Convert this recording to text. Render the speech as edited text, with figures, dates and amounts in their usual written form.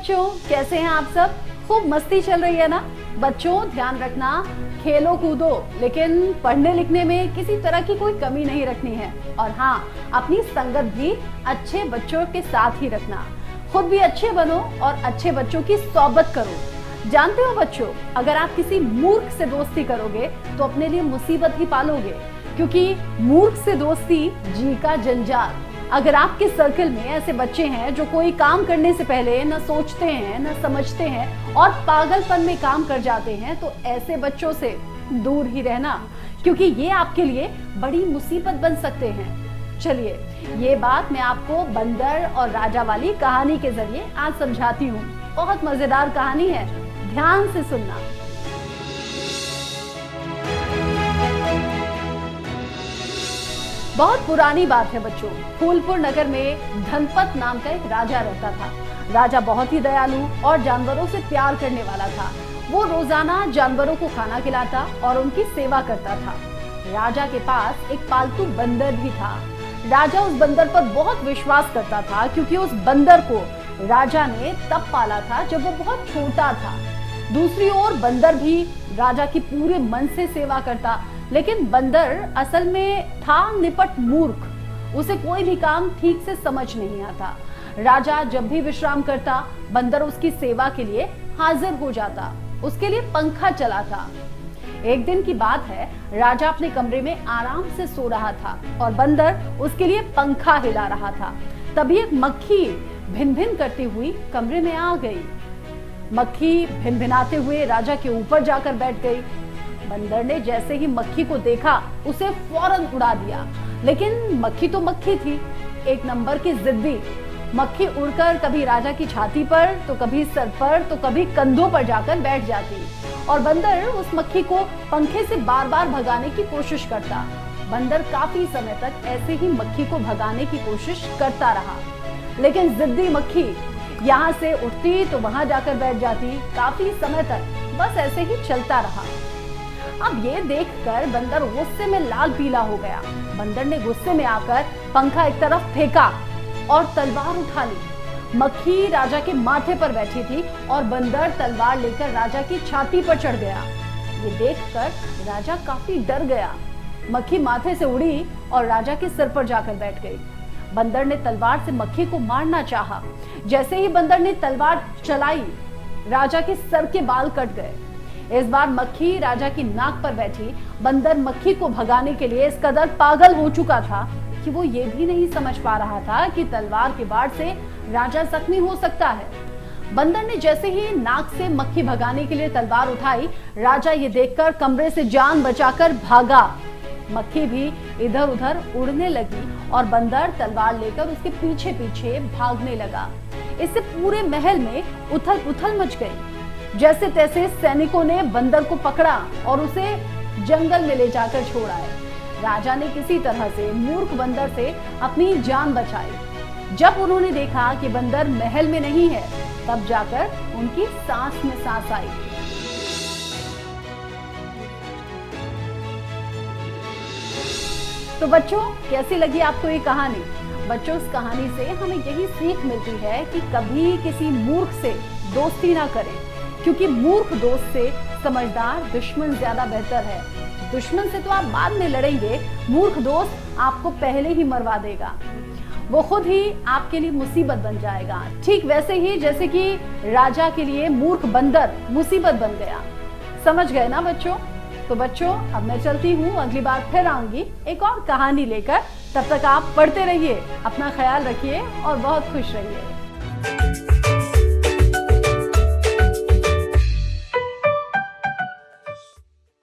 बच्चों, कैसे हैं आप सब? खूब मस्ती चल रही है ना? बच्चों ध्यान रखना, खेलो कूदो, लेकिन पढ़ने लिखने में किसी तरह की कोई कमी नहीं रखनी है। और हाँ, अपनी संगत भी अच्छे बच्चों के साथ ही रखना। खुद भी अच्छे बनो और अच्छे बच्चों की सोबत करो। जानते हो बच्चों, अगर आप किसी मूर्ख से दोस्ती करोगे तो अपने लिए मुसीबत ही पालोगे, क्योंकि मूर्ख से दोस्ती जी का जंजाल। अगर आपके सर्कल में ऐसे बच्चे हैं जो कोई काम करने से पहले न सोचते हैं न समझते हैं और पागलपन में काम कर जाते हैं, तो ऐसे बच्चों से दूर ही रहना, क्योंकि ये आपके लिए बड़ी मुसीबत बन सकते हैं। चलिए, ये बात मैं आपको बंदर और राजा वाली कहानी के जरिए आज समझाती हूँ। बहुत मजेदार कहानी है, ध्यान से सुनना। बहुत पुरानी बात है बच्चों। फूलपुर नगर में धनपत नाम का एक राजा रहता था। राजा बहुत ही दयालु और जानवरों से प्यार करने वाला था। वो रोजाना जानवरों को खाना खिलाता और उनकी सेवा करता था। राजा के पास एक पालतू बंदर भी था। राजा उस बंदर पर बहुत विश्वास करता था, क्योंकि उस बंदर को राजा ने तब पाला था जब वो बहुत छोटा था। दूसरी ओर बंदर भी राजा की पूरे मन से सेवा करता, लेकिन बंदर असल में था निपट मूर्ख। उसे कोई भी काम ठीक से समझ नहीं आता। राजा जब भी विश्राम करता, बंदर उसकी सेवा के लिए हाजिर हो जाता, उसके लिए पंखा चलाता। एक दिन की बात है, राजा अपने कमरे में आराम से सो रहा था और बंदर उसके लिए पंखा हिला रहा था। तभी एक मक्खी भिन भिन करती हुई कमरे में आ गई। मक्खी भिनभिनाते हुए राजा के ऊपर जाकर बैठ गई। बंदर ने जैसे ही मक्खी को देखा, उसे फौरन उड़ा दिया। लेकिन मक्खी तो मक्खी थी, एक नंबर की जिद्दी। मक्खी उड़कर कभी राजा की छाती पर, तो कभी सर पर, तो कभी कंधों पर जाकर बैठ जाती और बंदर उस मक्खी को पंखे से बार बार भगाने की कोशिश करता। बंदर काफी समय तक ऐसे ही मक्खी को भगाने की कोशिश करता रहा, लेकिन जिद्दी मक्खी यहाँ से उठती तो वहां जाकर बैठ जाती। काफी समय तक बस ऐसे ही चलता रहा। अब ये देखकर बंदर गुस्से में लाल पीला हो गया। बंदर ने गुस्से में आकर पंखा एक तरफ फेंका और तलवार उठा ली। मक्खी राजा के माथे पर बैठी थी और बंदर तलवार लेकर राजा की छाती पर चढ़ गया। ये देखकर राजा काफी डर गया। मक्खी माथे से उड़ी और राजा के सिर पर जाकर बैठ गई। बंदर ने तलवार से मक्खी को मारना चाहा। जैसे ही बंदर ने तलवार चलाई, राजा के सर के बाल कट गए। इस बार मक्खी राजा की नाक पर बैठी। बंदर मक्खी को भगाने के लिए इस कदर पागल हो चुका था कि वो ये भी नहीं समझ पा रहा था कि तलवार के वार से राजा जख्मी हो सकता है। बंदर ने जैसे ही नाक से मक्खी भगाने के लिए तलवार उठाई, राजा ये देखकर कमरे से जान बचाकर भागा। मक्खी भी इधर उधर उड़ने लगी और बंदर तलवार लेकर उसके पीछे पीछे भागने लगा। इससे पूरे महल में उथल पुथल मच गई। जैसे तैसे सैनिकों ने बंदर को पकड़ा और उसे जंगल में ले जाकर छोड़ा। राजा ने किसी तरह से मूर्ख बंदर से अपनी जान बचाई। जब उन्होंने देखा कि बंदर महल में नहीं है, तब जाकर उनकी सांस में सांस आई। तो बच्चों, कैसी लगी आपको ये कहानी? बच्चों, इस कहानी से हमें यही सीख मिलती है कि कभी किसी मूर्ख से दोस्ती ना करें, क्योंकि मूर्ख दोस्त से समझदार दुश्मन ज्यादा बेहतर है। दुश्मन से तो आप बाद में लड़ेंगे, मूर्ख दोस्त आपको पहले ही मरवा देगा। वो खुद ही आपके लिए मुसीबत बन जाएगा, ठीक वैसे ही जैसे कि राजा के लिए मूर्ख बंदर मुसीबत बन गया। समझ गए ना बच्चों? तो बच्चों, अब मैं चलती हूँ, अगली बार फिर आऊंगी एक और कहानी लेकर। तब तक आप पढ़ते रहिए, अपना ख्याल रखिए और बहुत खुश रहिए।